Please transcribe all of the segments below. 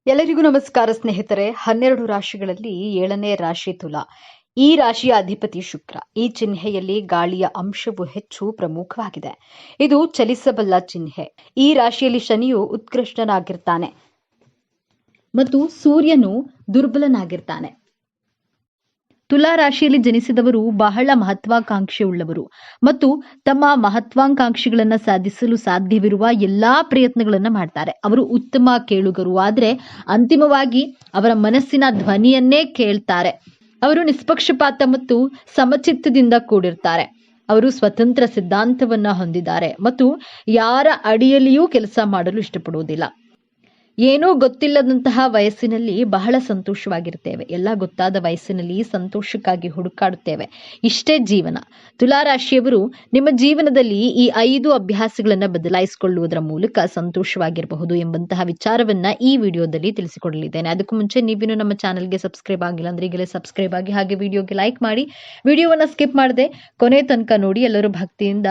ಎಲ್ಲರಿಗೂ ನಮಸ್ಕಾರ ಸ್ನೇಹಿತರೆ. 12 ರಾಶಿಗಳಲ್ಲಿ 7ನೇ ರಾಶಿ ತುಲಾ. ಈ ರಾಶಿಯ ಅಧಿಪತಿ ಶುಕ್ರ. ಈ ಚಿಹ್ನೆಯಲ್ಲಿ ಗಾಳಿಯ ಅಂಶವು ಹೆಚ್ಚು ಪ್ರಮುಖವಾಗಿದೆ. ಇದು ಚಲಿಸಬಲ್ಲ ಚಿಹ್ನೆ. ಈ ರಾಶಿಯಲ್ಲಿ ಶನಿಯು ಉತ್ಕೃಷ್ಟನಾಗಿರ್ತಾನೆ ಮತ್ತು ಸೂರ್ಯನು ದುರ್ಬಲನಾಗಿರ್ತಾನೆ. ತುಲಾ ರಾಶಿಯಲ್ಲಿ ಜನಿಸಿದವರು ಬಹಳ ಮಹತ್ವಾಕಾಂಕ್ಷೆಯುಳ್ಳವರು ಮತ್ತು ತಮ್ಮ ಮಹತ್ವಾಕಾಂಕ್ಷೆಗಳನ್ನು ಸಾಧಿಸಲು ಸಾಧ್ಯವಿರುವ ಎಲ್ಲಾ ಪ್ರಯತ್ನಗಳನ್ನು ಮಾಡ್ತಾರೆ. ಅವರು ಉತ್ತಮ ಕೇಳುಗರು, ಆದರೆ ಅಂತಿಮವಾಗಿ ಅವರ ಮನಸ್ಸಿನ ಧ್ವನಿಯನ್ನೇ ಕೇಳ್ತಾರೆ. ಅವರು ನಿಷ್ಪಕ್ಷಪಾತ ಮತ್ತು ಸಮಚಿತ್ತದಿಂದ ಕೂಡಿರ್ತಾರೆ. ಅವರು ಸ್ವತಂತ್ರ ಸಿದ್ಧಾಂತವನ್ನ ಹೊಂದಿದ್ದಾರೆ ಮತ್ತು ಯಾರ ಅಡಿಯಲ್ಲಿಯೂ ಕೆಲಸ ಮಾಡಲು ಇಷ್ಟಪಡುವುದಿಲ್ಲ. ಏನೂ ಗೊತ್ತಿಲ್ಲದಂತಹ ವಯಸ್ಸಿನಲ್ಲಿ ಬಹಳ ಸಂತೋಷವಾಗಿರ್ತೇವೆ. ಎಲ್ಲ ಗೊತ್ತಾದ ವಯಸ್ಸಿನಲ್ಲಿ ಸಂತೋಷಕ್ಕಾಗಿ ಹುಡುಕಾಡುತ್ತೇವೆ. ಇಷ್ಟೇ ಜೀವನ. ತುಲಾ ರಾಶಿಯವರು ನಿಮ್ಮ ಜೀವನದಲ್ಲಿ ಈ 5 ಅಭ್ಯಾಸಗಳನ್ನು ಬದಲಾಯಿಸಿಕೊಳ್ಳುವುದರ ಮೂಲಕ ಸಂತೋಷವಾಗಿರಬಹುದು ಎಂಬಂತಹ ವಿಚಾರವನ್ನ ಈ ವಿಡಿಯೋದಲ್ಲಿ ತಿಳಿಸಿಕೊಡಲಿದ್ದೇನೆ. ಅದಕ್ಕೂ ಮುಂಚೆ ನೀವಿನ್ನು ನಮ್ಮ ಚಾನೆಲ್ಗೆ ಸಬ್ಸ್ಕ್ರೈಬ್ ಆಗಿಲ್ಲ ಅಂದ್ರೆ ಈಗಲೇ ಸಬ್ಸ್ಕ್ರೈಬ್ ಆಗಿ, ಹಾಗೆ ವಿಡಿಯೋಗೆ ಲೈಕ್ ಮಾಡಿ, ವಿಡಿಯೋವನ್ನ ಸ್ಕಿಪ್ ಮಾಡದೆ ಕೊನೆ ತನಕ ನೋಡಿ. ಎಲ್ಲರೂ ಭಕ್ತಿಯಿಂದ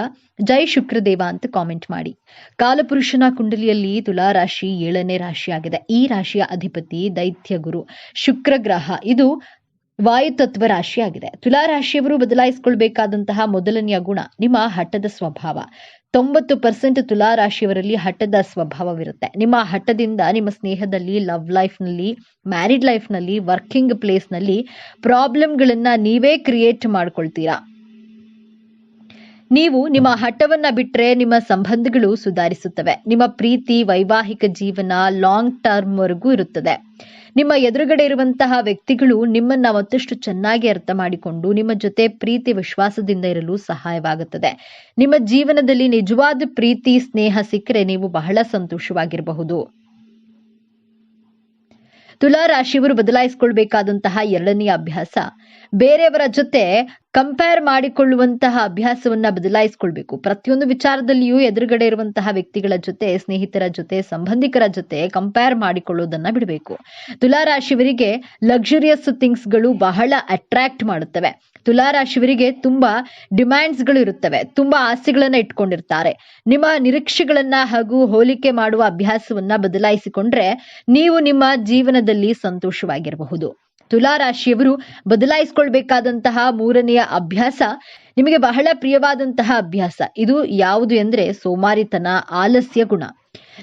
ಜೈ ಶುಕ್ರದೇವ ಅಂತ ಕಾಮೆಂಟ್ ಮಾಡಿ. ಕಾಲಪುರುಷನ ಕುಂಡಲಿಯಲ್ಲಿ ತುಲಾ ರಾಶಿ 7ನೇ ರಾಶಿಯಾಗಿದೆ. ಈ ರಾಶಿಯ ಅಧಿಪತಿ ದೈತ್ಯ ಗುರು ಶುಕ್ರ ಗ್ರಹ. ಇದು ವಾಯುತತ್ವ ರಾಶಿಯಾಗಿದೆ. ತುಲಾ ರಾಶಿಯವರು ಬದಲಾಯಿಸಿಕೊಳ್ಬೇಕಾದಂತಹ ಮೊದಲನೆಯ ಗುಣ ನಿಮ್ಮ ಹಠದ ಸ್ವಭಾವ. 90% ತುಲಾ ರಾಶಿಯವರಲ್ಲಿ ಹಠದ ಸ್ವಭಾವವಿರುತ್ತೆ. ನಿಮ್ಮ ಹಠದಿಂದ ನಿಮ್ಮ ಸ್ನೇಹದಲ್ಲಿ, ಲವ್ ಲೈಫ್ನಲ್ಲಿ, ಮ್ಯಾರಿಡ್ ಲೈಫ್ನಲ್ಲಿ, ವರ್ಕಿಂಗ್ ಪ್ಲೇಸ್ನಲ್ಲಿ ಪ್ರಾಬ್ಲಮ್ಗಳನ್ನ ನೀವೇ ಕ್ರಿಯೇಟ್ ಮಾಡ್ಕೊಳ್ತೀರಾ. ನೀವು ನಿಮ್ಮ ಹಠವನ್ನ ಬಿಟ್ರೆ ನಿಮ್ಮ ಸಂಬಂಧಗಳು ಸುಧಾರಿಸುತ್ತವೆ. ನಿಮ್ಮ ಪ್ರೀತಿ, ವೈವಾಹಿಕ ಜೀವನ ಲಾಂಗ್ ಟರ್ಮ್ ವರೆಗೂ ಇರುತ್ತದೆ. ನಿಮ್ಮ ಎದುರುಗಡೆ ಇರುವಂತಹ ವ್ಯಕ್ತಿಗಳು ನಿಮ್ಮನ್ನ ಮತ್ತಷ್ಟು ಚೆನ್ನಾಗಿ ಅರ್ಥ ಮಾಡಿಕೊಂಡು ನಿಮ್ಮ ಜೊತೆ ಪ್ರೀತಿ ವಿಶ್ವಾಸದಿಂದ ಇರಲು ಸಹಾಯವಾಗುತ್ತದೆ. ನಿಮ್ಮ ಜೀವನದಲ್ಲಿ ನಿಜವಾದ ಪ್ರೀತಿ, ಸ್ನೇಹ ಸಿಕ್ಕರೆ ನೀವು ಬಹಳ ಸಂತೋಷವಾಗಿರಬಹುದು. ತುಲಾ ರಾಶಿಯವರು ಬದಲಾಯಿಸಿಕೊಳ್ಬೇಕಾದಂತಹ 2ನೇ ಅಭ್ಯಾಸ, ಬೇರೆಯವರ ಜೊತೆ ಕಂಪೇರ್ ಮಾಡಿಕೊಳ್ಳುವಂತಹ ಅಭ್ಯಾಸವನ್ನ ಬದಲಾಯಿಸಿಕೊಳ್ಬೇಕು. ಪ್ರತಿಯೊಂದು ವಿಚಾರದಲ್ಲಿಯೂ ಎದುರುಗಡೆ ಇರುವಂತಹ ವ್ಯಕ್ತಿಗಳ ಜೊತೆ, ಸ್ನೇಹಿತರ ಜೊತೆ, ಸಂಬಂಧಿಕರ ಜೊತೆ ಕಂಪೇರ್ ಮಾಡಿಕೊಳ್ಳೋದನ್ನ ಬಿಡಬೇಕು. ತುಲಾ ರಾಶಿಯವರಿಗೆ ಲಕ್ಸುರಿಯಸ್ ಥಿಂಗ್ಸ್ಗಳು ಬಹಳ ಅಟ್ರಾಕ್ಟ್ ಮಾಡುತ್ತವೆ. ತುಲಾ ರಾಶಿಯವರಿಗೆ ತುಂಬಾ ಡಿಮ್ಯಾಂಡ್ಸ್ಗಳು ಇರುತ್ತವೆ. ತುಂಬಾ ಆಸೆಗಳನ್ನ ಇಟ್ಕೊಂಡಿರ್ತಾರೆ. ನಿಮ್ಮ ನಿರೀಕ್ಷೆಗಳನ್ನ ಹಾಗೂ ಹೋಲಿಕೆ ಮಾಡುವ ಅಭ್ಯಾಸವನ್ನ ಬದಲಾಯಿಸಿಕೊಂಡ್ರೆ ನೀವು ನಿಮ್ಮ ಜೀವನದಲ್ಲಿ ಸಂತೋಷವಾಗಿರಬಹುದು. ತುಲಾ ರಾಶಿಯವರು ಬದಲಾಯಿಸಿಕೊಳ್ಬೇಕಾದಂತಹ 3ನೆಯ ಅಭ್ಯಾಸ ನಿಮಗೆ ಬಹಳ ಪ್ರಿಯವಾದಂತಹ ಅಭ್ಯಾಸ. ಇದು ಯಾವುದು ಎಂದ್ರೆ ಸೋಮಾರಿತನ, ಆಲಸ್ಯ ಗುಣ.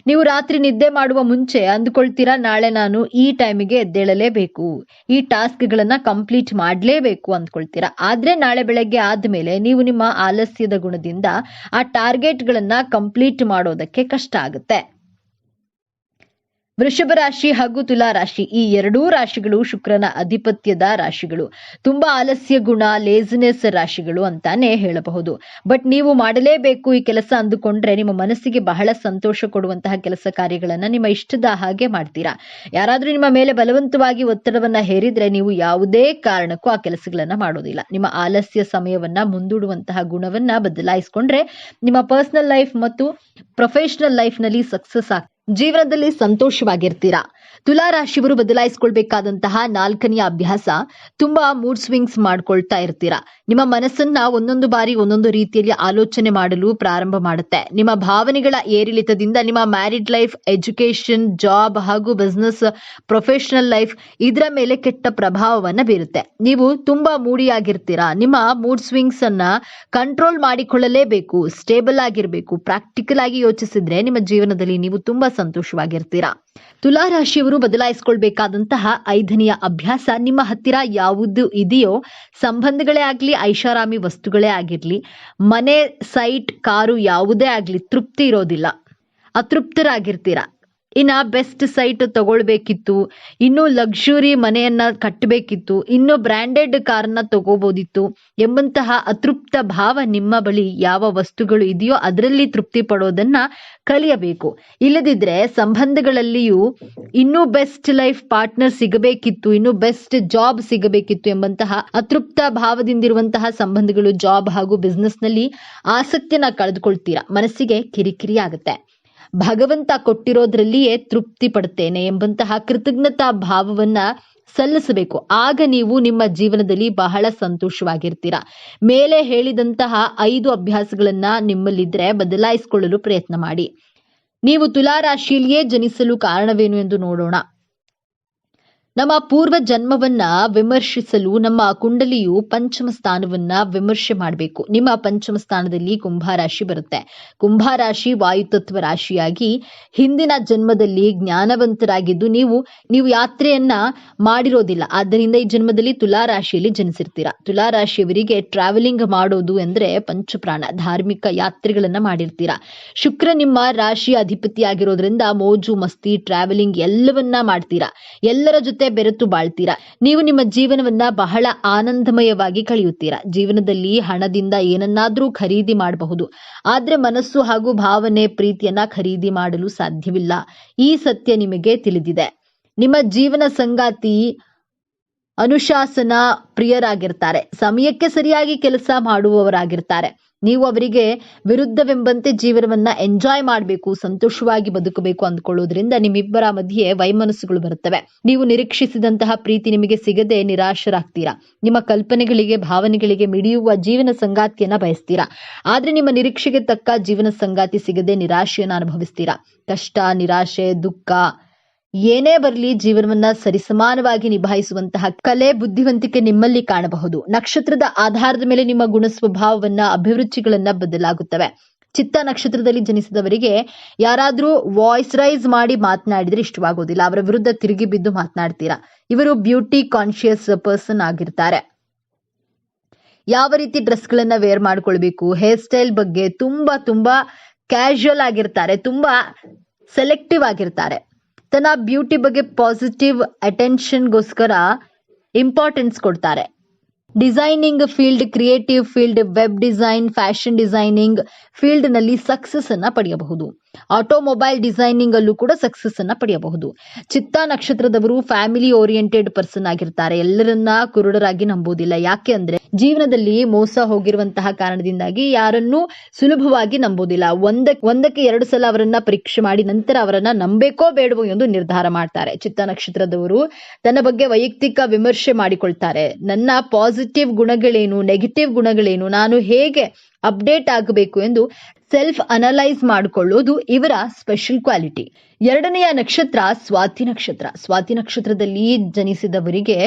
ನೀವು ರಾತ್ರಿ ನಿದ್ದೆ ಮಾಡುವ ಮುಂಚೆ ಅಂದುಕೊಳ್ತೀರಾ, ನಾಳೆ ನಾನು ಈ ಟೈಮಿಗೆ ಎದ್ದೇಳಲೇಬೇಕು, ಈ ಟಾಸ್ಕ್ಗಳನ್ನ ಕಂಪ್ಲೀಟ್ ಮಾಡಲೇಬೇಕು ಅಂದ್ಕೊಳ್ತೀರಾ. ಆದ್ರೆ ನಾಳೆ ಬೆಳಗ್ಗೆ ಆದ್ಮೇಲೆ ನೀವು ನಿಮ್ಮ ಆಲಸ್ಯದ ಗುಣದಿಂದ ಆ ಟಾರ್ಗೆಟ್ಗಳನ್ನ ಕಂಪ್ಲೀಟ್ ಮಾಡೋದಕ್ಕೆ ಕಷ್ಟ ಆಗುತ್ತೆ. ವೃಷಭ ರಾಶಿ ಹಾಗೂ ತುಲಾ ರಾಶಿ, ಈ 2 ರಾಶಿಗಳು ಶುಕ್ರನ ಅಧಿಪತ್ಯದ ರಾಶಿಗಳು. ತುಂಬಾ ಆಲಸ್ಯ ಗುಣ, ಲೇಜಿನೆಸ್ ರಾಶಿಗಳು ಅಂತಾನೆ ಹೇಳಬಹುದು. ಬಟ್ ನೀವು ಮಾಡಲೇಬೇಕು ಈ ಕೆಲಸ ಅಂದುಕೊಂಡ್ರೆ ನಿಮ್ಮ ಮನಸ್ಸಿಗೆ ಬಹಳ ಸಂತೋಷ ಕೊಡುವಂತಹ ಕೆಲಸ ಕಾರ್ಯಗಳನ್ನ ನಿಮ್ಮ ಇಷ್ಟದ ಹಾಗೆ ಮಾಡ್ತೀರಾ. ಯಾರಾದ್ರೂ ನಿಮ್ಮ ಮೇಲೆ ಬಲವಂತವಾಗಿ ಒತ್ತಡವನ್ನ ಹೇರಿದ್ರೆ ನೀವು ಯಾವುದೇ ಕಾರಣಕ್ಕೂ ಆ ಕೆಲಸಗಳನ್ನ ಮಾಡೋದಿಲ್ಲ. ನಿಮ್ಮ ಆಲಸ್ಯ ಸಮಯವನ್ನ ಮುಂದೂಡುವಂತಹ ಗುಣವನ್ನ ಬದಲಾಯಿಸಿಕೊಂಡ್ರೆ ನಿಮ್ಮ ಪರ್ಸನಲ್ ಲೈಫ್ ಮತ್ತು ಪ್ರೊಫೆಷನಲ್ ಲೈಫ್ ನಲ್ಲಿ ಸಕ್ಸಸ್ ಜೀವನದಲ್ಲಿ ಸಂತೋಷವಾಗಿರ್ತೀರಾ. ತುಲಾ ರಾಶಿಯವರು ಬದಲಾಯಿಸಿಕೊಳ್ಬೇಕಾದಂತಹ 4ನೆಯ ಅಭ್ಯಾಸ, ತುಂಬಾ ಮೂಡ್ ಸ್ವಿಂಗ್ಸ್ ಮಾಡ್ಕೊಳ್ತಾ ಇರ್ತೀರಾ. ನಿಮ್ಮ ಮನಸ್ಸನ್ನ ಒಂದೊಂದು ಬಾರಿ ಒಂದೊಂದು ರೀತಿಯಲ್ಲಿ ಆಲೋಚನೆ ಮಾಡಲು ಪ್ರಾರಂಭ ಮಾಡುತ್ತೆ. ನಿಮ್ಮ ಭಾವನೆಗಳ ಏರಿಳಿತದಿಂದ ನಿಮ್ಮ ಮ್ಯಾರಿಡ್ ಲೈಫ್, ಎಜುಕೇಶನ್, ಜಾಬ್ ಹಾಗೂ ಬಿಸ್ನೆಸ್, ಪ್ರೊಫೆಷನಲ್ ಲೈಫ್ ಇದರ ಮೇಲೆ ಕೆಟ್ಟ ಪ್ರಭಾವವನ್ನ ಬೀರುತ್ತೆ. ನೀವು ತುಂಬಾ ಮೂಡಿಯಾಗಿರ್ತೀರಾ. ನಿಮ್ಮ ಮೂಡ್ ಸ್ವಿಂಗ್ಸ್ ಅನ್ನ ಕಂಟ್ರೋಲ್ ಮಾಡಿಕೊಳ್ಳಲೇಬೇಕು. ಸ್ಟೇಬಲ್ ಆಗಿರಬೇಕು. ಪ್ರಾಕ್ಟಿಕಲ್ ಆಗಿ ಯೋಚಿಸಿದ್ರೆ ನಿಮ್ಮ ಜೀವನದಲ್ಲಿ ನೀವು ತುಂಬಾ ಸಂತೋಷವಾಗಿರ್ತೀರಾ. ತುಲಾ ರಾಶಿಯವರು ಬದಲಾಯಿಸಿಕೊಳ್ಬೇಕಾದಂತಹ 5ನೆಯ ಅಭ್ಯಾಸ, ನಿಮ್ಮ ಹತ್ತಿರ ಯಾವುದು ಇದೆಯೋ, ಸಂಬಂಧಗಳೇ ಆಗ್ಲಿ, ಐಷಾರಾಮಿ ವಸ್ತುಗಳೇ ಆಗಿರ್ಲಿ, ಮನೆ, ಸೈಟ್, ಕಾರು ಯಾವುದೇ ಆಗ್ಲಿ, ತೃಪ್ತಿ ಇರೋದಿಲ್ಲ. ಅತೃಪ್ತರಾಗಿರ್ತೀರಾ. ಇನ್ನ ಬೆಸ್ಟ್ ಸೈಟ್ ತಗೊಳ್ಬೇಕಿತ್ತು, ಇನ್ನು ಲಕ್ಸುರಿ ಮನೆಯನ್ನ ಕಟ್ಟಬೇಕಿತ್ತು, ಇನ್ನು ಬ್ರ್ಯಾಂಡೆಡ್ ಕಾರ್ನ ತಗೋಬೋದಿತ್ತು ಎಂಬಂತಹ ಅತೃಪ್ತ ಭಾವ ನಿಮ್ಮ ಬಳಿ ಯಾವ ವಸ್ತುಗಳು ಇದೆಯೋ ಅದರಲ್ಲಿ ತೃಪ್ತಿ ಪಡೋದನ್ನ ಕಲಿಯಬೇಕು. ಇಲ್ಲದಿದ್ರೆ ಸಂಬಂಧಗಳಲ್ಲಿಯೂ ಇನ್ನೂ ಬೆಸ್ಟ್ ಲೈಫ್ ಪಾರ್ಟ್ನರ್ ಸಿಗಬೇಕಿತ್ತು, ಇನ್ನು ಬೆಸ್ಟ್ ಜಾಬ್ ಸಿಗಬೇಕಿತ್ತು ಎಂಬಂತಹ ಅತೃಪ್ತ ಭಾವದಿಂದಿರುವಂತಹ ಸಂಬಂಧಗಳು, ಜಾಬ್ ಹಾಗೂ ಬಿಸ್ನೆಸ್ ನಲ್ಲಿ ಆಸಕ್ತಿಯನ್ನ ಕಳೆದುಕೊಳ್ತೀರಾ. ಮನಸ್ಸಿಗೆ ಕಿರಿಕಿರಿ ಆಗುತ್ತೆ. ಭಗವಂತ ಕೊಟ್ಟಿರೋದ್ರಲ್ಲಿಯೇ ತೃಪ್ತಿ ಪಡ್ತೇನೆ ಎಂಬಂತಹ ಕೃತಜ್ಞತಾ ಭಾವವನ್ನ ಸಲ್ಲಿಸಬೇಕು. ಆಗ ನೀವು ನಿಮ್ಮ ಜೀವನದಲ್ಲಿ ಬಹಳ ಸಂತೋಷವಾಗಿರ್ತೀರಾ. ಮೇಲೆ ಹೇಳಿದಂತಹ 5 ಅಭ್ಯಾಸಗಳನ್ನ ನಿಮ್ಮಲ್ಲಿದ್ರೆ ಬದಲಾಯಿಸಿಕೊಳ್ಳಲು ಪ್ರಯತ್ನ ಮಾಡಿ. ನೀವು ತುಲಾ ರಾಶಿಯಲ್ಲಿಯೇ ಜನಿಸಲು ಕಾರಣವೇನು ಎಂದು ನೋಡೋಣ. ನಮ್ಮ ಪೂರ್ವ ಜನ್ಮವನ್ನ ವಿಮರ್ಶಿಸಲು ನಮ್ಮ ಕುಂಡಲಿಯು ಪಂಚಮ ಸ್ಥಾನವನ್ನ ವಿಮರ್ಶೆ ಮಾಡಬೇಕು. ನಿಮ್ಮ ಪಂಚಮ ಸ್ಥಾನದಲ್ಲಿ ಕುಂಭರಾಶಿ ಬರುತ್ತೆ. ಕುಂಭರಾಶಿ ವಾಯುತತ್ವ ರಾಶಿಯಾಗಿ ಹಿಂದಿನ ಜನ್ಮದಲ್ಲಿ ಜ್ಞಾನವಂತರಾಗಿದ್ದು ನೀವು ಯಾತ್ರೆಯನ್ನ ಮಾಡಿರೋದಿಲ್ಲ. ಆದ್ದರಿಂದ ಈ ಜನ್ಮದಲ್ಲಿ ತುಲಾ ರಾಶಿಯಲ್ಲಿ ಜನಿಸಿರ್ತೀರಾ. ತುಲಾ ರಾಶಿಯವರಿಗೆ ಟ್ರಾವೆಲಿಂಗ್ ಮಾಡೋದು ಅಂದ್ರೆ ಪಂಚಪ್ರಾಣ. ಧಾರ್ಮಿಕ ಯಾತ್ರೆಗಳನ್ನ ಮಾಡಿರ್ತೀರಾ. ಶುಕ್ರ ನಿಮ್ಮ ರಾಶಿಯ ಅಧಿಪತಿಯಾಗಿರೋದ್ರಿಂದ ಮೋಜು ಮಸ್ತಿ ಟ್ರಾವೆಲಿಂಗ್ ಎಲ್ಲವನ್ನ ಮಾಡ್ತೀರಾ. ಎಲ್ಲರ ಜೊತೆ ಬೆರೆತು ಬಾಳ್ತೀರಾ. ನೀವು ನಿಮ್ಮ ಜೀವನವನ್ನ ಬಹಳ ಆನಂದಮಯವಾಗಿ ಕಳೆಯುತ್ತೀರಾ. ಜೀವನದಲ್ಲಿ ಹಣದಿಂದ ಏನನ್ನಾದ್ರೂ ಖರೀದಿ ಮಾಡಬಹುದು, ಆದ್ರೆ ಮನಸ್ಸು ಹಾಗೂ ಭಾವನೆ ಪ್ರೀತಿಯನ್ನ ಖರೀದಿ ಮಾಡಲು ಸಾಧ್ಯವಿಲ್ಲ. ಈ ಸತ್ಯ ನಿಮಗೆ ತಿಳಿದಿದೆ. ನಿಮ್ಮ ಜೀವನ ಸಂಗಾತಿ ಅನುಶಾಸನ ಪ್ರಿಯರಾಗಿರ್ತಾರೆ. ಸಮಯಕ್ಕೆ ಸರಿಯಾಗಿ ಕೆಲಸ ಮಾಡುವವರಾಗಿರ್ತಾರೆ. ನೀವು ಅವರಿಗೆ ವಿರುದ್ಧವೆಂಬಂತೆ ಜೀವನವನ್ನ ಎಂಜಾಯ್ ಮಾಡಬೇಕು, ಸಂತೋಷವಾಗಿ ಬದುಕಬೇಕು ಅಂದ್ಕೊಳ್ಳೋದ್ರಿಂದ ನಿಮ್ಮಿಬ್ಬರ ಮಧ್ಯೆ ವೈಮನಸ್ಸುಗಳು ಬರುತ್ತವೆ. ನೀವು ನಿರೀಕ್ಷಿಸಿದಂತಹ ಪ್ರೀತಿ ನಿಮಗೆ ಸಿಗದೆ ನಿರಾಶರಾಗ್ತೀರಾ. ನಿಮ್ಮ ಕಲ್ಪನೆಗಳಿಗೆ ಭಾವನೆಗಳಿಗೆ ಮಿಡಿಯುವ ಜೀವನ ಸಂಗಾತಿಯನ್ನ ಬಯಸ್ತೀರಾ. ಆದ್ರೆ ನಿಮ್ಮ ನಿರೀಕ್ಷೆಗೆ ತಕ್ಕ ಜೀವನ ಸಂಗಾತಿ ಸಿಗದೆ ನಿರಾಶೆಯನ್ನ ಅನುಭವಿಸ್ತೀರಾ. ಕಷ್ಟ, ನಿರಾಶೆ, ದುಃಖ ಏನೇ ಬರಲಿ ಜೀವನವನ್ನ ಸರಿಸಮಾನವಾಗಿ ನಿಭಾಯಿಸುವಂತಹ ಕಲೆ, ಬುದ್ಧಿವಂತಿಕೆ ನಿಮ್ಮಲ್ಲಿ ಕಾಣಬಹುದು. ನಕ್ಷತ್ರದ ಆಧಾರದ ಮೇಲೆ ನಿಮ್ಮ ಗುಣ ಸ್ವಭಾವವನ್ನ, ಅಭಿರುಚಿಗಳನ್ನ ಬದಲಾಗುತ್ತವೆ. ಚಿತ್ತ ನಕ್ಷತ್ರದಲ್ಲಿ ಜನಿಸಿದವರಿಗೆ ಯಾರಾದ್ರೂ ವಾಯ್ಸ್ ರೈಸ್ ಮಾಡಿ ಮಾತನಾಡಿದ್ರೆ ಇಷ್ಟವಾಗೋದಿಲ್ಲ. ಅವರ ವಿರುದ್ಧ ತಿರುಗಿ ಬಿದ್ದು ಮಾತನಾಡ್ತೀರಾ. ಇವರು ಬ್ಯೂಟಿ ಕಾನ್ಶಿಯಸ್ ಪರ್ಸನ್ ಆಗಿರ್ತಾರೆ. ಯಾವ ರೀತಿ ಡ್ರೆಸ್ಗಳನ್ನ ವೇರ್ ಮಾಡ್ಕೊಳ್ಬೇಕು, ಹೇರ್ ಸ್ಟೈಲ್ ಬಗ್ಗೆ ತುಂಬಾ ಕ್ಯಾಶುಯಲ್ ಆಗಿರ್ತಾರೆ. ತುಂಬಾ ಸೆಲೆಕ್ಟಿವ್ ಆಗಿರ್ತಾರೆ. ತನ್ನ ಬ್ಯೂಟಿ ಬಗ್ಗೆ ಪಾಸಿಟಿವ್ ಅಟೆನ್ಷನ್ಗೋಸ್ಕರ ಇಂಪಾರ್ಟೆನ್ಸ್ ಕೊಡ್ತಾರೆ. Designing field, creative field, web design, fashion designing field ನಲ್ಲಿ ಸಕ್ಸಸ್ ಅನ್ನ ಪಡೆಯಬಹುದು. ಆಟೋಮೊಬೈಲ್ ಡಿಸೈನಿಂಗ್ ಅಲ್ಲೂ ಕೂಡ ಸಕ್ಸಸ್ ಅನ್ನ ಪಡೆಯಬಹುದು. ಚಿತ್ತಾ ನಕ್ಷತ್ರದವರು ಫ್ಯಾಮಿಲಿ ಓರಿಯೆಂಟೆಡ್ ಪರ್ಸನ್ ಆಗಿರ್ತಾರೆ. ಎಲ್ಲರನ್ನ ಕುರುಡರಾಗಿ ನಂಬೋದಿಲ್ಲ. ಯಾಕೆ ಅಂದ್ರೆ ಜೀವನದಲ್ಲಿ ಮೋಸ ಹೋಗಿರುವಂತಹ ಕಾರಣದಿಂದಾಗಿ ಯಾರನ್ನೂ ಸುಲಭವಾಗಿ ನಂಬೋದಿಲ್ಲ. ಒಂದಕ್ಕೆ 2 ಸಲ ಅವರನ್ನ ಪರೀಕ್ಷೆ ಮಾಡಿ ನಂತರ ಅವರನ್ನ ನಂಬೇಕೋ ಬೇಡವೋ ಎಂದು ನಿರ್ಧಾರ ಮಾಡ್ತಾರೆ. ಚಿತ್ತಾ ನಕ್ಷತ್ರದವರು ತನ್ನ ಬಗ್ಗೆ ವೈಯಕ್ತಿಕ ವಿಮರ್ಶೆ ಮಾಡಿಕೊಳ್ತಾರೆ. ನನ್ನ ಪಾಸಿಟಿವ್ ಗುಣಗಳೇನು, ನೆಗೆಟಿವ್ ಗುಣಗಳೇನು, ನಾನು ಹೇಗೆ ಅಪ್ಡೇಟ್ ಆಗಬೇಕು ಎಂದು ಸೆಲ್ಫ್ ಅನಲೈಸ್ ಮಾಡಿಕೊಳ್ಳೋದು ಇವರ ಸ್ಪೆಷಲ್ ಕ್ವಾಲಿಟಿ. ಎರಡನೆಯ ನಕ್ಷತ್ರ ಸ್ವಾತಿ ನಕ್ಷತ್ರ. ಸ್ವಾತಿ ನಕ್ಷತ್ರದಲ್ಲಿ ಜನಿಸಿದವರಿಗೆ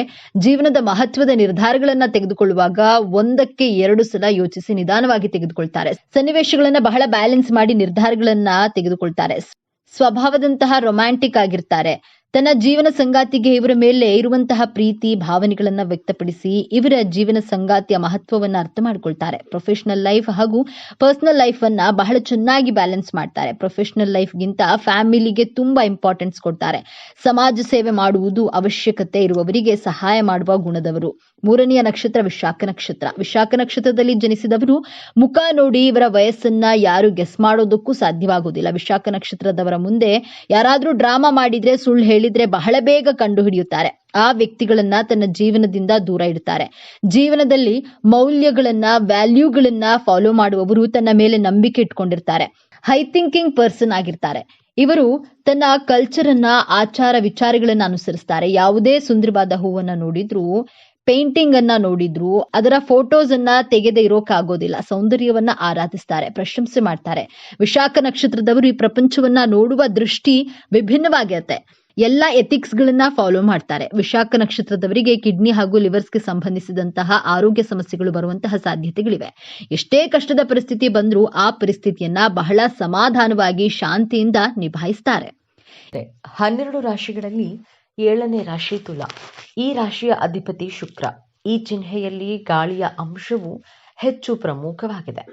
ಜೀವನದ ಮಹತ್ವದ ನಿರ್ಧಾರಗಳನ್ನ ತೆಗೆದುಕೊಳ್ಳುವಾಗ 1ಕ್ಕೆ 2 ಸಲ ಯೋಚಿಸಿ ನಿಧಾನವಾಗಿ ತೆಗೆದುಕೊಳ್ತಾರೆ. ಸನ್ನಿವೇಶಗಳನ್ನ ಬಹಳ ಬ್ಯಾಲೆನ್ಸ್ ಮಾಡಿ ನಿರ್ಧಾರಗಳನ್ನ ತೆಗೆದುಕೊಳ್ತಾರೆ. ಸ್ವಭಾವದಂತಹ ರೊಮ್ಯಾಂಟಿಕ್ ಆಗಿರ್ತಾರೆ. ತನ್ನ ಜೀವನ ಸಂಗಾತಿಗೆ ಇವರ ಮೇಲೆ ಇರುವಂತಹ ಪ್ರೀತಿ ಭಾವನೆಗಳನ್ನ ವ್ಯಕ್ತಪಡಿಸಿ ಇವರ ಜೀವನ ಸಂಗಾತಿಯ ಮಹತ್ವವನ್ನ ಅರ್ಥ ಮಾಡ್ಕೊಳ್ತಾರೆ. ಪ್ರೊಫೆಷನಲ್ ಲೈಫ್ ಹಾಗೂ ಪರ್ಸನಲ್ ಲೈಫ್ ಅನ್ನ ಬಹಳ ಚೆನ್ನಾಗಿ ಬ್ಯಾಲೆನ್ಸ್ ಮಾಡ್ತಾರೆ. ಪ್ರೊಫೆಷನಲ್ ಲೈಫ್ ಗಿಂತ ಫ್ಯಾಮಿಲಿಗೆ ತುಂಬಾ ಇಂಪಾರ್ಟೆನ್ಸ್ ಕೊಡ್ತಾರೆ. ಸಮಾಜ ಸೇವೆ ಮಾಡುವುದು ಅವಶ್ಯಕತೆ ಇರುವವರಿಗೆ ಸಹಾಯ ಮಾಡುವ ಗುಣದವರು. ಮೂರನೆಯ ನಕ್ಷತ್ರ ವಿಶಾಖ ನಕ್ಷತ್ರ. ವಿಶಾಖ ನಕ್ಷತ್ರದಲ್ಲಿ ಜನಿಸಿದವರು ಮುಖ ನೋಡಿ ಇವರ ವಯಸ್ಸನ್ನ ಯಾರು ಗೆಸ್ ಮಾಡೋದಕ್ಕೂ ಸಾಧ್ಯವಾಗುವುದಿಲ್ಲ. ವಿಶಾಖ ನಕ್ಷತ್ರದವರ ಮುಂದೆ ಯಾರಾದ್ರೂ ಡ್ರಾಮಾ ಮಾಡಿದ್ರೆ, ಸುಳ್ಳು ಹೇಳಿದ್ರೆ ಬಹಳ ಬೇಗ ಕಂಡು ಹಿಡಿಯುತ್ತಾರೆ. ಆ ವ್ಯಕ್ತಿಗಳನ್ನ ತನ್ನ ಜೀವನದಿಂದ ದೂರ ಇಡ್ತಾರೆ. ಜೀವನದಲ್ಲಿ ಮೌಲ್ಯಗಳನ್ನ, ವ್ಯಾಲ್ಯೂಗಳನ್ನ ಫಾಲೋ ಮಾಡುವವರು ತನ್ನ ಮೇಲೆ ನಂಬಿಕೆ ಇಟ್ಕೊಂಡಿರ್ತಾರೆ. ಹೈ ಥಿಂಕಿಂಗ್ ಪರ್ಸನ್ ಆಗಿರ್ತಾರೆ. ಇವರು ತನ್ನ ಕಲ್ಚರ್ ಅನ್ನ, ಆಚಾರ ವಿಚಾರಗಳನ್ನ ಅನುಸರಿಸ್ತಾರೆ. ಯಾವುದೇ ಸುಂದರವಾದ ಹೂವನ್ನ ನೋಡಿದ್ರು, ಪೇಂಟಿಂಗ್ ಅನ್ನ ನೋಡಿದ್ರು ಅದರ ಫೋಟೋಸ್ ಅನ್ನ ತೆಗೆದೇ ಇರೋಕ್ಕಾಗೋದಿಲ್ಲ. ಸೌಂದರ್ಯವನ್ನ ಆರಾಧಿಸ್ತಾರೆ, ಪ್ರಶಂಸೆ ಮಾಡ್ತಾರೆ. ವಿಶಾಖ ನಕ್ಷತ್ರದವರು ಈ ಪ್ರಪಂಚವನ್ನ ನೋಡುವ ದೃಷ್ಟಿ ವಿಭಿನ್ನವಾಗಿರುತ್ತೆ. ಎಲ್ಲಾ ಎಥಿಕ್ಸ್ ಗಳನ್ನ ಫಾಲೋ ಮಾಡ್ತಾರೆ. ವಿಶಾಖ ನಕ್ಷತ್ರದವರಿಗೆ ಕಿಡ್ನಿ ಹಾಗೂ ಲಿವರ್ಸ್ಗೆ ಸಂಬಂಧಿಸಿದಂತಹ ಆರೋಗ್ಯ ಸಮಸ್ಯೆಗಳು ಬರುವಂತಹ ಸಾಧ್ಯತೆಗಳಿವೆ. ಎಷ್ಟೇ ಕಷ್ಟದ ಪರಿಸ್ಥಿತಿ ಬಂದ್ರೂ ಆ ಪರಿಸ್ಥಿತಿಯನ್ನ ಬಹಳ ಸಮಾಧಾನವಾಗಿ ಶಾಂತಿಯಿಂದ ನಿಭಾಯಿಸ್ತಾರೆ. 12 ರಾಶಿಗಳಲ್ಲಿ 7ನೇ ರಾಶಿ ತುಲಾ. ಈ ರಾಶಿಯ ಅಧಿಪತಿ ಶುಕ್ರ. ಈ ಚಿಹ್ನೆಯಲ್ಲಿ ಗಾಳಿಯ ಅಂಶವು ಹೆಚ್ಚು ಪ್ರಮುಖವಾಗಿದೆ.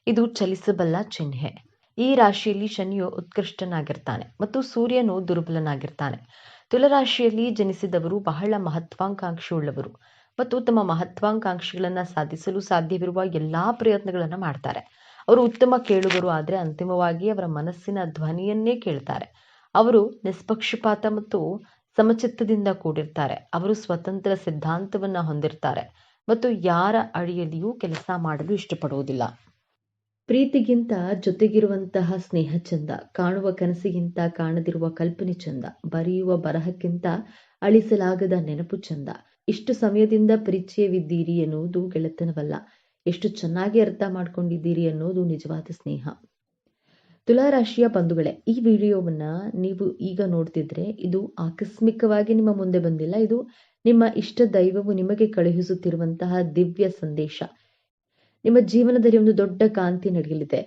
ಇದು ಚಲಿಸಬಲ್ಲ ಚಿಹ್ನೆ. ಈ ರಾಶಿಯಲ್ಲಿ ಶನಿಯು ಉತ್ಕೃಷ್ಟನಾಗಿರ್ತಾನೆ ಮತ್ತು ಸೂರ್ಯನು ದುರ್ಬಲನಾಗಿರ್ತಾನೆ. ತುಲಾರಾಶಿಯಲ್ಲಿ ಜನಿಸಿದವರು ಬಹಳ ಮಹತ್ವಾಕಾಂಕ್ಷೆಯುಳ್ಳವರು ಮತ್ತು ತಮ್ಮ ಮಹತ್ವಾಕಾಂಕ್ಷೆಗಳನ್ನು ಸಾಧಿಸಲು ಸಾಧ್ಯವಿರುವ ಎಲ್ಲಾ ಪ್ರಯತ್ನಗಳನ್ನು ಮಾಡ್ತಾರೆ. ಅವರು ಉತ್ತಮ ಕೇಳುಗರು, ಆದರೆ ಅಂತಿಮವಾಗಿ ಅವರ ಮನಸ್ಸಿನ ಧ್ವನಿಯನ್ನೇ ಕೇಳ್ತಾರೆ. ಅವರು ನಿಷ್ಪಕ್ಷಪಾತ ಮತ್ತು ಸಮಚಿತ್ತದಿಂದ ಕೂಡಿರ್ತಾರೆ. ಅವರು ಸ್ವತಂತ್ರ ಸಿದ್ಧಾಂತವನ್ನ ಹೊಂದಿರ್ತಾರೆ ಮತ್ತು ಯಾರ ಅಡಿಯಲ್ಲಿಯೂ ಕೆಲಸ ಮಾಡಲು ಇಷ್ಟಪಡುವುದಿಲ್ಲ. ಪ್ರೀತಿಗಿಂತ ಜೊತೆಗಿರುವಂತಹ ಸ್ನೇಹ ಚಂದ, ಕಾಣುವ ಕನಸಿಗಿಂತ ಕಾಣದಿರುವ ಕಲ್ಪನೆ ಚಂದ, ಬರೆಯುವ ಬರಹಕ್ಕಿಂತ ಅಳಿಸಲಾಗದ ನೆನಪು ಚಂದ. ಇಷ್ಟು ಸಮಯದಿಂದ ಪರಿಚಯವಿದ್ದೀರಿ ಎನ್ನುವುದು ಗೆಳೆತನವಲ್ಲ, ಎಷ್ಟು ಚೆನ್ನಾಗಿ ಅರ್ಥ ಮಾಡ್ಕೊಂಡಿದ್ದೀರಿ ಅನ್ನೋದು ನಿಜವಾದ ಸ್ನೇಹ. ತುಲಾ ರಾಶಿಯ ಬಂಧುಗಳೇ, ಈ ವಿಡಿಯೋವನ್ನ ನೀವು ಈಗ ನೋಡ್ತಿದ್ರೆ ಇದು ಆಕಸ್ಮಿಕವಾಗಿ ನಿಮ್ಮ ಮುಂದೆ ಬಂದಿಲ್ಲ. ಇದು ನಿಮ್ಮ ಇಷ್ಟ ದೈವವು ನಿಮಗೆ ಕಳುಹಿಸುತ್ತಿರುವಂತಹ ದಿವ್ಯ ಸಂದೇಶ. ನಿಮ್ಮ ಜೀವನದಲ್ಲಿ ಒಂದು ದೊಡ್ಡ ಕಾಂತಿ ನಡೆಯಲಿದೆ.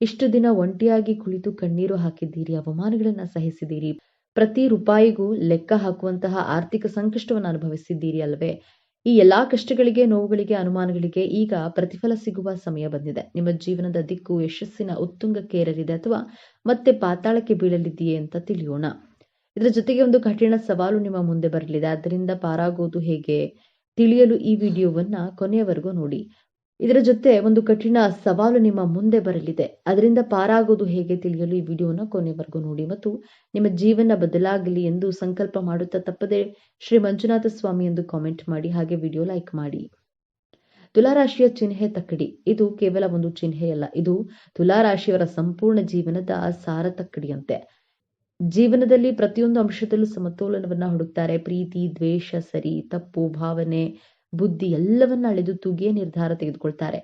ಇಷ್ಟು ದಿನ ಒಂಟಿಯಾಗಿ ಕುಳಿತು ಕಣ್ಣೀರು ಹಾಕಿದ್ದೀರಿ, ಅವಮಾನಗಳನ್ನ ಸಹಿಸಿದ್ದೀರಿ, ಪ್ರತಿ ರೂಪಾಯಿಗೂ ಲೆಕ್ಕ ಹಾಕುವಂತಹ ಆರ್ಥಿಕ ಸಂಕಷ್ಟವನ್ನು ಅನುಭವಿಸಿದ್ದೀರಿ ಅಲ್ವೇ? ಈ ಎಲ್ಲಾ ಕಷ್ಟಗಳಿಗೆ, ನೋವುಗಳಿಗೆ, ಅನುಮಾನಗಳಿಗೆ ಈಗ ಪ್ರತಿಫಲ ಸಿಗುವ ಸಮಯ ಬಂದಿದೆ. ನಿಮ್ಮ ಜೀವನದ ದಿಕ್ಕು ಯಶಸ್ಸಿನ ಉತ್ತುಂಗಕ್ಕೆ ಏರಲಿದೆ ಅಥವಾ ಮತ್ತೆ ಪಾತಾಳಕ್ಕೆ ಬೀಳಲಿದೆಯೇ ಅಂತ ತಿಳಿಯೋಣ. ಇದರ ಜೊತೆಗೆ ಒಂದು ಕಠಿಣ ಸವಾಲು ನಿಮ್ಮ ಮುಂದೆ ಬರಲಿದೆ. ಅದರಿಂದ ಪಾರಾಗೋದು ಹೇಗೆ ತಿಳಿಯಲು ಈ ವಿಡಿಯೋವನ್ನ ಕೊನೆಯವರೆಗೂ ನೋಡಿ. ಇದರ ಜೊತೆ ಒಂದು ಕಠಿಣ ಸವಾಲು ನಿಮ್ಮ ಮುಂದೆ ಬರಲಿದೆ. ಅದರಿಂದ ಪಾರಾಗೋದು ಹೇಗೆ ತಿಳಿಯಲು ಈ ವಿಡಿಯೋನ ಕೊನೆವರೆಗೂ ನೋಡಿ ಮತ್ತು ನಿಮ್ಮ ಜೀವನ ಬದಲಾಗಲಿ ಎಂದು ಸಂಕಲ್ಪ ಮಾಡುತ್ತಾ ತಪ್ಪದೆ ಶ್ರೀ ಮಂಜುನಾಥ ಸ್ವಾಮಿ ಎಂದು ಕಾಮೆಂಟ್ ಮಾಡಿ, ಹಾಗೆ ವಿಡಿಯೋ ಲೈಕ್ ಮಾಡಿ. ತುಲಾರಾಶಿಯ ಚಿಹ್ನೆ ತಕ್ಕಡಿ. ಇದು ಕೇವಲ ಒಂದು ಚಿಹ್ನೆಯಲ್ಲ, ಇದು ತುಲಾರಾಶಿಯವರ ಸಂಪೂರ್ಣ ಜೀವನದ ಸಾರ ತಕ್ಕಡಿಯಂತೆ. ಜೀವನದಲ್ಲಿ ಪ್ರತಿಯೊಂದು ಅಂಶದಲ್ಲೂ ಸಮತೋಲನವನ್ನ ಹುಡುಕ್ತಾರೆ. ಪ್ರೀತಿ, ದ್ವೇಷ, ಸರಿ, ತಪ್ಪು, ಭಾವನೆ, ಬುದ್ಧಿ ಎಲ್ಲವನ್ನ ಅಳೆದು ತೂಗಿಯೇ ನಿರ್ಧಾರ ತೆಗೆದುಕೊಳ್ತಾರೆ.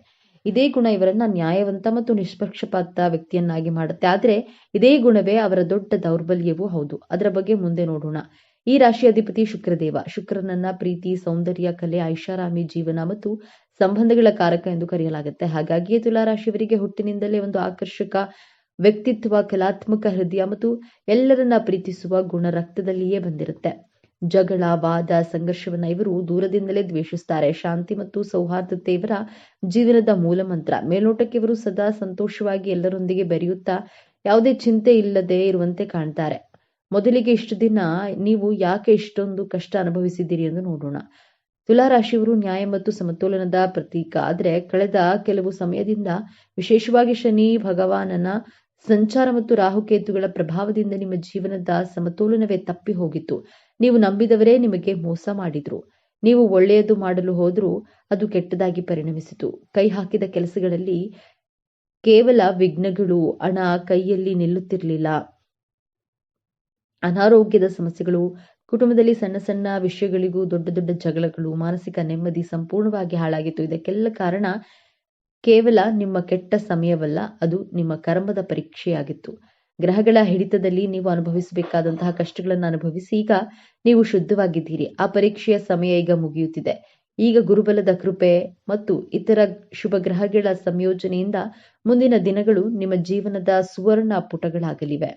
ಇದೇ ಗುಣ ಇವರನ್ನ ನ್ಯಾಯವಂತ ಮತ್ತು ನಿಷ್ಪಕ್ಷಪಾತ ವ್ಯಕ್ತಿಯನ್ನಾಗಿ ಮಾಡುತ್ತೆ. ಆದ್ರೆ ಇದೇ ಗುಣವೇ ಅವರ ದೊಡ್ಡ ದೌರ್ಬಲ್ಯವೂ ಹೌದು. ಅದರ ಬಗ್ಗೆ ಮುಂದೆ ನೋಡೋಣ. ಈ ರಾಶಿ ಅಧಿಪತಿ ಶುಕ್ರದೇವ. ಶುಕ್ರನನ್ನ ಪ್ರೀತಿ, ಸೌಂದರ್ಯ, ಕಲೆ, ಐಷಾರಾಮಿ ಜೀವನ ಮತ್ತು ಸಂಬಂಧಗಳ ಕಾರಕ ಎಂದು ಕರೆಯಲಾಗುತ್ತೆ. ಹಾಗಾಗಿಯೇ ತುಲಾರಾಶಿಯವರಿಗೆ ಹುಟ್ಟಿನಿಂದಲೇ ಒಂದು ಆಕರ್ಷಕ ವ್ಯಕ್ತಿತ್ವ, ಕಲಾತ್ಮಕ ಹೃದಯ ಮತ್ತು ಎಲ್ಲರನ್ನ ಪ್ರೀತಿಸುವ ಗುಣ ರಕ್ತದಲ್ಲಿಯೇ ಬಂದಿರುತ್ತೆ. ಜಗಳ, ವಾದ, ಸಂಘರ್ಷವನ್ನ ಇವರು ದೂರದಿಂದಲೇ ದ್ವೇಷಿಸ್ತಾರೆ. ಶಾಂತಿ ಮತ್ತು ಸೌಹಾರ್ದತೆ ಇವರ ಜೀವನದ ಮೂಲ ಮಂತ್ರ. ಮೇಲ್ನೋಟಕ್ಕೆ ಇವರು ಸದಾ ಸಂತೋಷವಾಗಿ ಎಲ್ಲರೊಂದಿಗೆ ಬೆರೆಯುತ್ತಾ ಯಾವುದೇ ಚಿಂತೆ ಇಲ್ಲದೆ ಇರುವಂತೆ ಕಾಣ್ತಾರೆ. ಮೊದಲಿಗೆ ಇಷ್ಟು ದಿನ ನೀವು ಯಾಕೆ ಇಷ್ಟೊಂದು ಕಷ್ಟ ಅನುಭವಿಸಿದ್ದೀರಿ ಎಂದು ನೋಡೋಣ. ತುಲಾರಾಶಿಯವರು ನ್ಯಾಯ ಮತ್ತು ಸಮತೋಲನದ ಪ್ರತೀಕ. ಆದ್ರೆ ಕಳೆದ ಕೆಲವು ಸಮಯದಿಂದ ವಿಶೇಷವಾಗಿ ಶನಿ ಭಗವಾನನ ಸಂಚಾರ ಮತ್ತು ರಾಹುಕೇತುಗಳ ಪ್ರಭಾವದಿಂದ ನಿಮ್ಮ ಜೀವನದ ಸಮತೋಲನವೇ ತಪ್ಪಿ ಹೋಗಿತ್ತು. ನೀವು ನಂಬಿದವರೇ ನಿಮಗೆ ಮೋಸ ಮಾಡಿದ್ರು. ನೀವು ಒಳ್ಳೆಯದು ಮಾಡಲು ಹೋದ್ರೂ ಅದು ಕೆಟ್ಟದಾಗಿ ಪರಿಣಮಿಸಿತು. ಕೈ ಹಾಕಿದ ಕೆಲಸಗಳಲ್ಲಿ ಕೇವಲ ವಿಘ್ನಗಳು, ಹಣ ಕೈಯಲ್ಲಿ ನಿಲ್ಲುತ್ತಿರಲಿಲ್ಲ, ಅನಾರೋಗ್ಯದ ಸಮಸ್ಯೆಗಳು, ಕುಟುಂಬದಲ್ಲಿ ಸಣ್ಣ ಸಣ್ಣ ವಿಷಯಗಳಿಗೂ ದೊಡ್ಡ ದೊಡ್ಡ ಜಗಳಗಳು, ಮಾನಸಿಕ ನೆಮ್ಮದಿ ಸಂಪೂರ್ಣವಾಗಿ ಹಾಳಾಗಿತ್ತು. ಇದಕ್ಕೆಲ್ಲ ಕಾರಣ ಕೇವಲ ನಿಮ್ಮ ಕೆಟ್ಟ ಸಮಯವಲ್ಲ, ಅದು ನಿಮ್ಮ ಕರ್ಮದ ಪರೀಕ್ಷೆಯಾಗಿತ್ತು. ಗ್ರಹಗಳ ಹಿಡಿತದಲ್ಲಿ ನೀವು ಅನುಭವಿಸಬೇಕಾದಂತಹ ಕಷ್ಟಗಳನ್ನು ಅನುಭವಿಸಿ ಈಗ ನೀವು ಶುದ್ಧವಾಗಿದ್ದೀರಿ. ಆ ಪರೀಕ್ಷೆಯ ಸಮಯ ಈಗ ಮುಗಿಯುತ್ತಿದೆ. ಈಗ ಗುರುಬಲದ ಕೃಪೆ ಮತ್ತು ಇತರ ಶುಭ ಗ್ರಹಗಳ ಸಂಯೋಜನೆಯಿಂದ ಮುಂದಿನ ದಿನಗಳು ನಿಮ್ಮ ಜೀವನದ ಸುವರ್ಣ ಪುಟಗಳಾಗಲಿವೆ.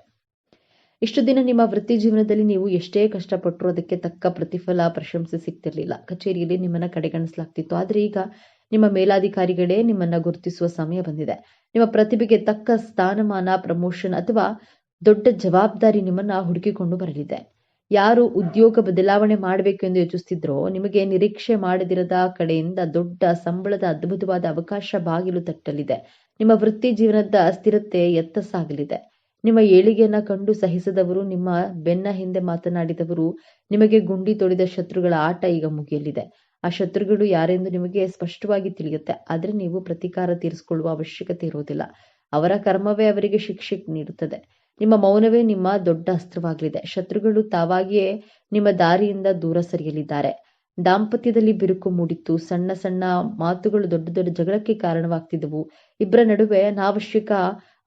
ಇಷ್ಟು ದಿನ ನಿಮ್ಮ ವೃತ್ತಿ ಜೀವನದಲ್ಲಿ ನೀವು ಎಷ್ಟೇ ಕಷ್ಟಪಟ್ಟರೂ ಅದಕ್ಕೆ ತಕ್ಕ ಪ್ರತಿಫಲ, ಪ್ರಶಂಸೆ ಸಿಗ್ತಿರ್ಲಿಲ್ಲ. ಕಚೇರಿಯಲ್ಲಿ ನಿಮ್ಮನ್ನ ಕಡೆಗಣಿಸಲಾಗ್ತಿತ್ತು. ಆದ್ರೆ ಈಗ ನಿಮ್ಮ ಮೇಲಾಧಿಕಾರಿಗಳೇ ನಿಮ್ಮನ್ನ ಗುರುತಿಸುವ ಸಮಯ ಬಂದಿದೆ. ನಿಮ್ಮ ಪ್ರತಿಭೆಗೆ ತಕ್ಕ ಸ್ಥಾನಮಾನ, ಪ್ರಮೋಷನ್ ಅಥವಾ ದೊಡ್ಡ ಜವಾಬ್ದಾರಿ ನಿಮ್ಮನ್ನ ಹುಡುಕಿಕೊಂಡು ಬರಲಿದೆ. ಯಾರು ಉದ್ಯೋಗ ಬದಲಾವಣೆ ಮಾಡಬೇಕು ಎಂದು ಯೋಚಿಸ್ತಿದ್ರೋ ನಿಮಗೆ ನಿರೀಕ್ಷೆ ಮಾಡದಿರದ ಕಡೆಯಿಂದ ದೊಡ್ಡ ಸಂಬಳದ ಅದ್ಭುತವಾದ ಅವಕಾಶ ಬಾಗಿಲು ತಟ್ಟಲಿದೆ. ನಿಮ್ಮ ವೃತ್ತಿ ಜೀವನದ ಸ್ಥಿರತೆ ಎತ್ತ ಸಾಗಲಿದೆ. ನಿಮ್ಮ ಏಳಿಗೆಯನ್ನ ಕಂಡು ಸಹಿಸದವರು, ನಿಮ್ಮ ಬೆನ್ನ ಹಿಂದೆ ಮಾತನಾಡಿದವರು, ನಿಮಗೆ ಗುಂಡಿ ತೊಡಿದ ಶತ್ರುಗಳ ಆಟ ಈಗ ಮುಗಿಯಲಿದೆ. ಆ ಶತ್ರುಗಳು ಯಾರೆಂದು ನಿಮಗೆ ಸ್ಪಷ್ಟವಾಗಿ ತಿಳಿಯುತ್ತೆ. ಆದ್ರೆ ನೀವು ಪ್ರತೀಕಾರ ತೀರಿಸಿಕೊಳ್ಳುವ ಅವಶ್ಯಕತೆ ಇರೋದಿಲ್ಲ. ಅವರ ಕರ್ಮವೇ ಅವರಿಗೆ ಶಿಕ್ಷೆ ನೀಡುತ್ತದೆ. ನಿಮ್ಮ ಮೌನವೇ ನಿಮ್ಮ ದೊಡ್ಡ ಅಸ್ತ್ರವಾಗಲಿದೆ. ಶತ್ರುಗಳು ತಾವಾಗಿಯೇ ನಿಮ್ಮ ದಾರಿಯಿಂದ ದೂರ ಸರಿಯಲಿದ್ದಾರೆ. ದಾಂಪತ್ಯದಲ್ಲಿ ಬಿರುಕು ಮೂಡಿತ್ತು. ಸಣ್ಣ ಸಣ್ಣ ಮಾತುಗಳು ದೊಡ್ಡ ದೊಡ್ಡ ಜಗಳಕ್ಕೆ ಕಾರಣವಾಗ್ತಿದ್ದವು. ಇಬ್ಬರ ನಡುವೆ ಅನಾವಶ್ಯಕ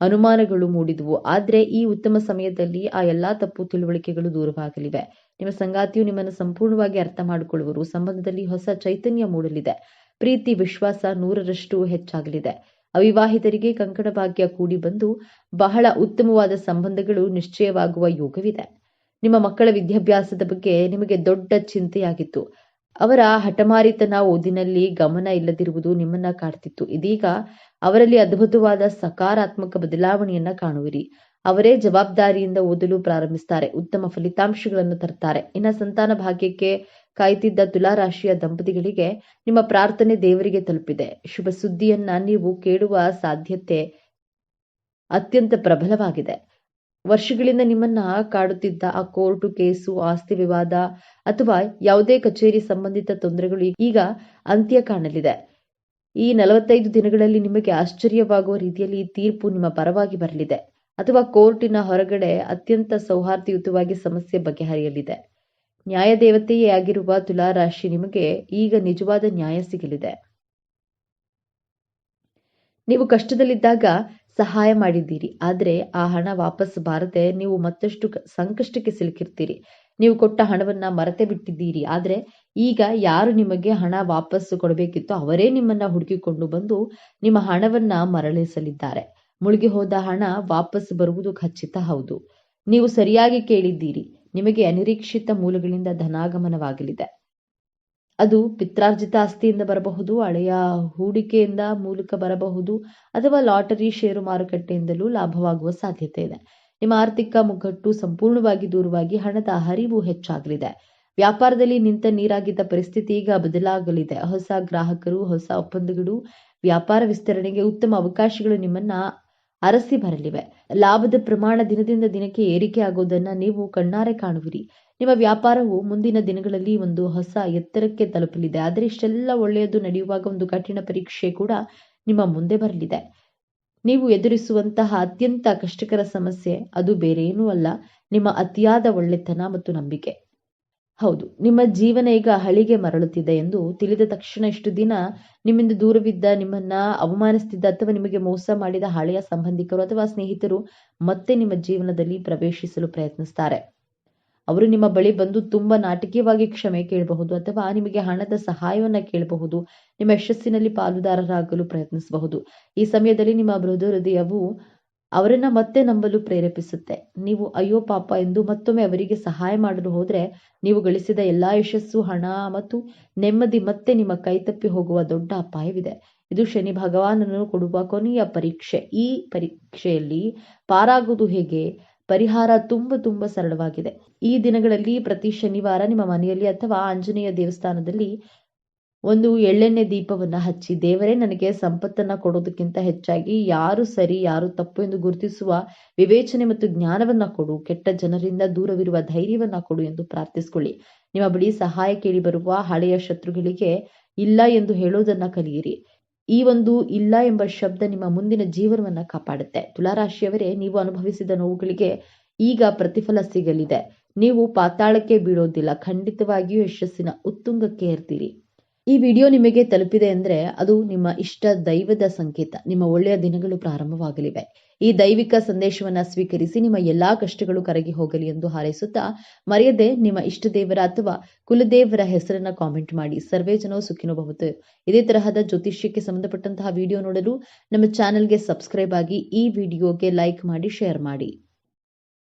ಅನುಮಾನಗಳು ಮೂಡಿದವು. ಆದ್ರೆ ಈ ಉತ್ತಮ ಸಮಯದಲ್ಲಿ ಆ ಎಲ್ಲಾ ತಪ್ಪು ತಿಳುವಳಿಕೆಗಳು ದೂರವಾಗಲಿವೆ. ನಿಮ್ಮ ಸಂಗಾತಿಯು ನಿಮ್ಮನ್ನು ಸಂಪೂರ್ಣವಾಗಿ ಅರ್ಥ ಮಾಡಿಕೊಳ್ಳುವರು. ಸಂಬಂಧದಲ್ಲಿ ಹೊಸ ಚೈತನ್ಯ ಮೂಡಲಿದೆ. ಪ್ರೀತಿ, ವಿಶ್ವಾಸ 100ರಷ್ಟು ಹೆಚ್ಚಾಗಲಿದೆ. ಅವಿವಾಹಿತರಿಗೆ ಕಂಕಣ ಭಾಗ್ಯ ಕೂಡಿ ಬಂದು ಬಹಳ ಉತ್ತಮವಾದ ಸಂಬಂಧಗಳು ನಿಶ್ಚಯವಾಗುವ ಯೋಗವಿದೆ. ನಿಮ್ಮ ಮಕ್ಕಳ ವಿದ್ಯಾಭ್ಯಾಸದ ಬಗ್ಗೆ ನಿಮಗೆ ದೊಡ್ಡ ಚಿಂತೆಯಾಗಿತ್ತು. ಅವರ ಹಠಮಾರಿತನ, ಓದಿನಲ್ಲಿ ಗಮನ ಇಲ್ಲದಿರುವುದು ನಿಮ್ಮನ್ನ ಕಾಡ್ತಿತ್ತು. ಇದೀಗ ಅವರಲ್ಲಿ ಅದ್ಭುತವಾದ ಸಕಾರಾತ್ಮಕ ಬದಲಾವಣೆಯನ್ನ ಕಾಣುವಿರಿ. ಅವರೇ ಜವಾಬ್ದಾರಿಯಿಂದ ಓದಲು ಪ್ರಾರಂಭಿಸ್ತಾರೆ, ಉತ್ತಮ ಫಲಿತಾಂಶಗಳನ್ನು ತರ್ತಾರೆ. ಇನ್ನ ಸಂತಾನ ಭಾಗ್ಯಕ್ಕೆ ಕಾಯ್ತಿದ್ದ ತುಲಾರಾಶಿಯ ದಂಪತಿಗಳಿಗೆ ನಿಮ್ಮ ಪ್ರಾರ್ಥನೆ ದೇವರಿಗೆ ತಲುಪಿದೆ. ಶುಭ ಸುದ್ದಿಯನ್ನ ನೀವು ಕೇಳುವ ಸಾಧ್ಯತೆ ಅತ್ಯಂತ ಪ್ರಬಲವಾಗಿದೆ. ವರ್ಷಗಳಿಂದ ನಿಮ್ಮನ್ನ ಕಾಡುತ್ತಿದ್ದ ಆ ಕೋರ್ಟು ಕೇಸು, ಆಸ್ತಿ ವಿವಾದ ಅಥವಾ ಯಾವುದೇ ಕಚೇರಿ ಸಂಬಂಧಿತ ತೊಂದರೆಗಳು ಈಗ ಅಂತ್ಯ ಕಾಣಲಿದೆ. ಈ 45 ದಿನಗಳಲ್ಲಿ ನಿಮಗೆ ಆಶ್ಚರ್ಯವಾಗುವ ರೀತಿಯಲ್ಲಿ ಈ ತೀರ್ಪು ನಿಮ್ಮ ಪರವಾಗಿ ಬರಲಿದೆ. ಅಥವಾ ಕೋರ್ಟಿನ ಹೊರಗಡೆ ಅತ್ಯಂತ ಸೌಹಾರ್ದಯುತವಾಗಿ ಸಮಸ್ಯೆ ಬಗೆಹರಿಯಲಿದೆ. ನ್ಯಾಯದೇವತೆಯೇ ಆಗಿರುವ ತುಲಾರಾಶಿ ನಿಮಗೆ ಈಗ ನಿಜವಾದ ನ್ಯಾಯ ಸಿಗಲಿದೆ. ನೀವು ಕಷ್ಟದಲ್ಲಿದ್ದಾಗ ಸಹಾಯ ಮಾಡಿದ್ದೀರಿ, ಆದರೆ ಆ ಹಣ ವಾಪಸ್ ಬಾರದೆ ನೀವು ಮತ್ತಷ್ಟು ಸಂಕಷ್ಟಕ್ಕೆ ಸಿಲುಕಿರ್ತೀರಿ. ನೀವು ಕೊಟ್ಟ ಹಣವನ್ನ ಮರೆತೇ ಬಿಟ್ಟಿದ್ದೀರಿ, ಆದರೆ ಈಗ ಯಾರು ನಿಮಗೆ ಹಣ ವಾಪಸ್ ಕೊಡಬೇಕಿತ್ತೋ ಅವರೇ ನಿಮ್ಮನ್ನ ಹುಡುಕಿಕೊಂಡು ಬಂದು ನಿಮ್ಮ ಹಣವನ್ನ ಮರಳಿಸಲಿದ್ದಾರೆ. ಮುಳುಗಿ ಹೋದ ಹಣ ವಾಪಸ್ ಬರುವುದು ಖಚಿತ. ಹೌದು, ನೀವು ಸರಿಯಾಗಿ ಕೇಳಿದ್ದೀರಿ. ನಿಮಗೆ ಅನಿರೀಕ್ಷಿತ ಮೂಲಗಳಿಂದ ಧನಾಗಮನವಾಗಲಿದೆ. ಅದು ಪಿತ್ರಾರ್ಜಿತ ಆಸ್ತಿಯಿಂದ ಬರಬಹುದು, ಹಳೆಯ ಹೂಡಿಕೆಯಿಂದ ಮೂಲಕ ಬರಬಹುದು, ಅಥವಾ ಲಾಟರಿ, ಷೇರು ಮಾರುಕಟ್ಟೆಯಿಂದಲೂ ಲಾಭವಾಗುವ ಸಾಧ್ಯತೆ ಇದೆ. ನಿಮ್ಮ ಆರ್ಥಿಕ ಮುಗ್ಗಟ್ಟು ಸಂಪೂರ್ಣವಾಗಿ ದೂರವಾಗಿ ಹಣದ ಹರಿವು ಹೆಚ್ಚಾಗಲಿದೆ. ವ್ಯಾಪಾರದಲ್ಲಿ ನಿಂತ ನೀರಾಗಿದ್ದ ಪರಿಸ್ಥಿತಿ ಈಗ ಬದಲಾಗಲಿದೆ. ಹೊಸ ಗ್ರಾಹಕರು, ಹೊಸ ಒಪ್ಪಂದಗಳು, ವ್ಯಾಪಾರ ವಿಸ್ತರಣೆಗೆ ಉತ್ತಮ ಅವಕಾಶಗಳು ನಿಮ್ಮನ್ನ ಅರಸಿ ಬರಲಿವೆ. ಲಾಭದ ಪ್ರಮಾಣ ದಿನದಿಂದ ದಿನಕ್ಕೆ ಏರಿಕೆ ಆಗೋದನ್ನ ನೀವು ಕಣ್ಣಾರೆ ಕಾಣುವಿರಿ. ನಿಮ್ಮ ವ್ಯಾಪಾರವು ಮುಂದಿನ ದಿನಗಳಲ್ಲಿ ಒಂದು ಹೊಸ ಎತ್ತರಕ್ಕೆ ತಲುಪಲಿದೆ. ಆದರೆ ಇಷ್ಟೆಲ್ಲ ಒಳ್ಳೆಯದು ನಡೆಯುವಾಗ ಒಂದು ಕಠಿಣ ಪರೀಕ್ಷೆ ಕೂಡ ನಿಮ್ಮ ಮುಂದೆ ಬರಲಿದೆ. ನೀವು ಎದುರಿಸುವಂತಹ ಅತ್ಯಂತ ಕಷ್ಟಕರ ಸಮಸ್ಯೆ ಅದು ಬೇರೇನೂ ಅಲ್ಲ, ನಿಮ್ಮ ಅತಿಯಾದ ಒಳ್ಳೆತನ ಮತ್ತು ನಂಬಿಕೆ. ಹೌದು, ನಿಮ್ಮ ಜೀವನ ಈಗ ಹಳಿಗೆ ಮರಳುತ್ತಿದೆ ಎಂದು ತಿಳಿದ ತಕ್ಷಣ ಇಷ್ಟು ದಿನ ನಿಮ್ಮಿಂದ ದೂರವಿದ್ದ, ನಿಮ್ಮನ್ನ ಅವಮಾನಿಸುತ್ತಿದ್ದ ಅಥವಾ ನಿಮಗೆ ಮೋಸ ಮಾಡಿದ ಹಳೆಯ ಸಂಬಂಧಿಕರು ಅಥವಾ ಸ್ನೇಹಿತರು ಮತ್ತೆ ನಿಮ್ಮ ಜೀವನದಲ್ಲಿ ಪ್ರವೇಶಿಸಲು ಪ್ರಯತ್ನಿಸ್ತಾರೆ. ಅವರು ನಿಮ್ಮ ಬಳಿ ಬಂದು ತುಂಬಾ ನಾಟಕೀಯವಾಗಿ ಕ್ಷಮೆ ಕೇಳಬಹುದು ಅಥವಾ ನಿಮಗೆ ಹಣದ ಸಹಾಯವನ್ನ ಕೇಳಬಹುದು. ನಿಮ್ಮ ಯಶಸ್ಸಿನಲ್ಲಿ ಪಾಲುದಾರರಾಗಲು ಪ್ರಯತ್ನಿಸಬಹುದು. ಈ ಸಮಯದಲ್ಲಿ ನಿಮ್ಮ ಮೃದು ಹೃದಯವು ಅವರನ್ನ ಮತ್ತೆ ನಂಬಲು ಪ್ರೇರೇಪಿಸುತ್ತೆ. ನೀವು ಅಯ್ಯೋ ಪಾಪ ಎಂದು ಮತ್ತೊಮ್ಮೆ ಅವರಿಗೆ ಸಹಾಯ ಮಾಡಲು ಹೋದ್ರೆ ನೀವು ಗಳಿಸಿದ ಎಲ್ಲಾ ಯಶಸ್ಸು, ಹಣ ಮತ್ತು ನೆಮ್ಮದಿ ಮತ್ತೆ ನಿಮ್ಮ ಕೈತಪ್ಪಿ ಹೋಗುವ ದೊಡ್ಡ ಅಪಾಯವಿದೆ. ಇದು ಶನಿ ಭಗವಾನನು ಕೊಡುವ ಕೊನೆಯ ಪರೀಕ್ಷೆ. ಈ ಪರೀಕ್ಷೆಯಲ್ಲಿ ಪಾರಾಗುವುದು ಹೇಗೆ? ಪರಿಹಾರ ತುಂಬಾ ಸರಳವಾಗಿದೆ. ಈ ದಿನಗಳಲ್ಲಿ ಪ್ರತಿ ಶನಿವಾರ ನಿಮ್ಮ ಮನೆಯಲ್ಲಿ ಅಥವಾ ಆಂಜನೇಯ ದೇವಸ್ಥಾನದಲ್ಲಿ ಒಂದು ಎಳ್ಳೆಣ್ಣೆ ದೀಪವನ್ನ ಹಚ್ಚಿ, ದೇವರೇ ನನಗೆ ಸಂಪತ್ತನ್ನ ಕೊಡೋದಕ್ಕಿಂತ ಹೆಚ್ಚಾಗಿ ಯಾರು ಸರಿ ಯಾರು ತಪ್ಪು ಎಂದು ಗುರುತಿಸುವ ವಿವೇಚನೆ ಮತ್ತು ಜ್ಞಾನವನ್ನ ಕೊಡು, ಕೆಟ್ಟ ಜನರಿಂದ ದೂರವಿರುವ ಧೈರ್ಯವನ್ನ ಕೊಡು ಎಂದು ಪ್ರಾರ್ಥಿಸಿಕೊಳ್ಳಿ. ನಿಮ್ಮ ಬಳಿ ಸಹಾಯ ಕೇಳಿ ಬರುವ ಹಳೆಯ ಶತ್ರುಗಳಿಗೆ ಇಲ್ಲ ಎಂದು ಹೇಳೋದನ್ನ ಕಲಿಯಿರಿ. ಈ ಒಂದು ಇಲ್ಲ ಎಂಬ ಶಬ್ದ ನಿಮ್ಮ ಮುಂದಿನ ಜೀವನವನ್ನ ಕಾಪಾಡುತ್ತೆ. ತುಲಾರಾಶಿಯವರೇ, ನೀವು ಅನುಭವಿಸಿದ ನೋವುಗಳಿಗೆ ಈಗ ಪ್ರತಿಫಲ ಸಿಗಲಿದೆ. ನೀವು ಪಾತಾಳಕ್ಕೆ ಬೀಳೋದಿಲ್ಲ, ಖಂಡಿತವಾಗಿಯೂ ಯಶಸ್ಸಿನ ಉತ್ತುಂಗಕ್ಕೆ ಏರ್ತೀರಿ. ಈ ವಿಡಿಯೋ ನಿಮಗೆ ತಲುಪಿದೆ ಅಂದ್ರೆ ಅದು ನಿಮ್ಮ ಇಷ್ಟ ದೈವದ ಸಂಕೇತ. ನಿಮ್ಮ ಒಳ್ಳೆಯ ದಿನಗಳು ಪ್ರಾರಂಭವಾಗಲಿವೆ. ಈ ದೈವಿಕ ಸಂದೇಶವನ್ನ ಸ್ವೀಕರಿಸಿ ನಿಮ್ಮ ಎಲ್ಲಾ ಕಷ್ಟಗಳು ಕರಗಿ ಹೋಗಲಿ ಎಂದು ಹಾರೈಸುತ್ತಾ, ಮರೆಯದೆ ನಿಮ್ಮ ಇಷ್ಟ ದೇವರ ಅಥವಾ ಕುಲದೇವರ ಹೆಸರನ್ನ ಕಾಮೆಂಟ್ ಮಾಡಿ. ಸರ್ವೇ ಜನೋ ಸುಖಿನೋ ಭವಂತು. ಇದೇ ತರಹದ ಜ್ಯೋತಿಷ್ಯಕ್ಕೆ ಸಂಬಂಧಪಟ್ಟಂತಹ ವಿಡಿಯೋ ನೋಡಲು ನಮ್ಮ ಚಾನೆಲ್ಗೆ ಸಬ್ಸ್ಕ್ರೈಬ್ ಆಗಿ, ಈ ವಿಡಿಯೋಗೆ ಲೈಕ್ ಮಾಡಿ, ಶೇರ್ ಮಾಡಿ.